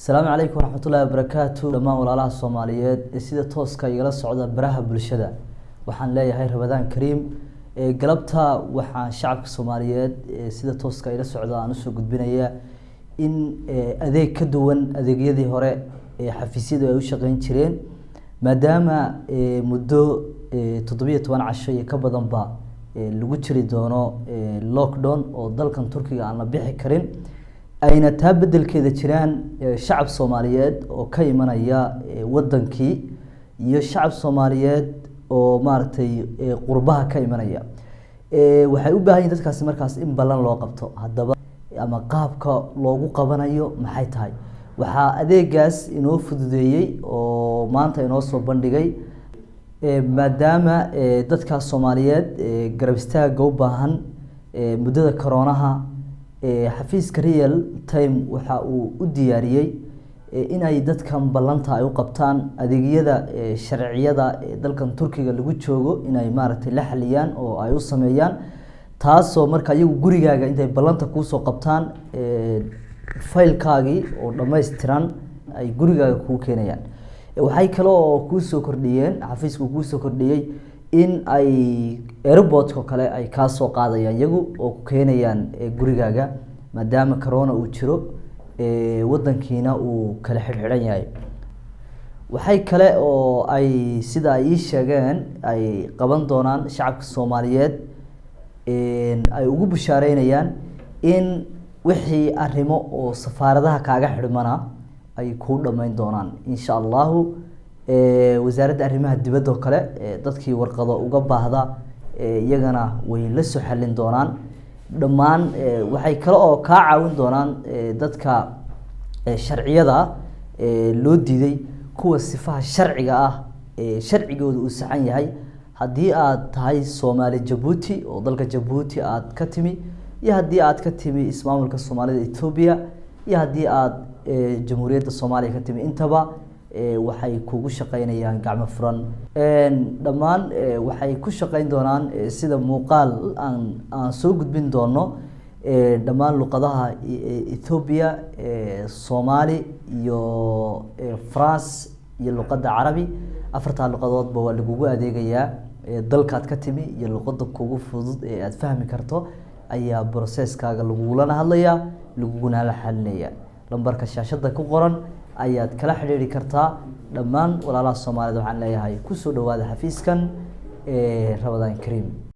السلام عليكم ورحمة الله وبركاته لما ولا الصوماليات سيدة توسكا يلا صعدة براها بالشدة وحن لا يهاي رمضان كريم قلبتها وحن شعب الصوماليات سيدة توسكا يلا صعدة نسو قد بنايا إن أذيك كدوان أذيك يدي هراء حفيسيد ويوشقين تيرين مادام مدو تطبيق وان عشية كبضان با لغو دونو لوك دون او دالكن تركيا aan la bixi karin ayna taa bedelkeeda jiraan shacab Soomaaliyeed oo ka imanaya wadankii iyo shacab Soomaaliyeed oo maartay qurbaha ka imanaya waxay u baahan yihiin dadkaas markaas in balan loo qabto hadaba ama qaabka loogu qabanayo maxay tahay waxa adeegaas inoo fududeeyay oo maanta inoo soo bandhigay maadaama dadka Soomaaliyeed garab istaaga u baahan muddada corona xafiiska real time waxa uu u diyaariyay in ay dadkan balanta ay u qabtaan adeegyada sharciyada dalkan Turkiga lagu joogo in ay maaragtay la xaliyaan oo ay u sameeyaan taasoo marka iyagu gurigaaga intay balanta ku soo qabtaan faylkaagi oo dhameystiran ay gurigaaga ku keenayaan waxay kale oo ku soo kordhiyeen xafiisku ku soo kordhiyay in ay airport ko kale ay ka soo qaadayaan iyagu oo ku keenayaan gurigaaga maadaama corona uu jiro wadankiina uu kala xirxiran yahay waxay kale oo ay sida ay sheegeen ay qaban doonaan shacabka Soomaaliyeed ay ugu bushaareynayaan in wixii arrimo oo safaaradaha kaaga xidhmana ay ku dhameyn doonaan insha Allah wasaaradda arrimaha dibadda kale dadkii warqado uga baahda iyagana way la soo xalin doonaan dhamaan waxay kale oo ka caawin doonaan dadka sharciyada loo diiday kuwa sifaha sharciga ah sharcigoodu uu saxan yahay hadii aad tahay Soomaali Djibouti oo dalka Djibouti aad ka timi iyo hadii aad ka timi ismaamulka Soomaalida Ethiopia iyo hadii aad jamhuuriyadda Soomaaliya ka timi intaba waxay kugu shaqeynayaan gacmo furan dhamaan waxay ku shaqeyn doonaan sida muuqaal aan soo gudbin doono dhamaan luqadaha Ethiopia Soomaali iyo France iyo luqadda Carabi afarta luqadood waa lagu adeegayaa dalkaad ka timi iyo luqadda kugu fudud ee aad fahmi karto ayaa processkaaga lagu la hadlayaa laguna la xalinayaa lambarka shaashada ku qoran ayaad kala xiriiri kartaa dhamaan walaalaha Soomaaliyeed waxaan leeyahay ku soo dhawaada xafiiskan Ramadan Kareem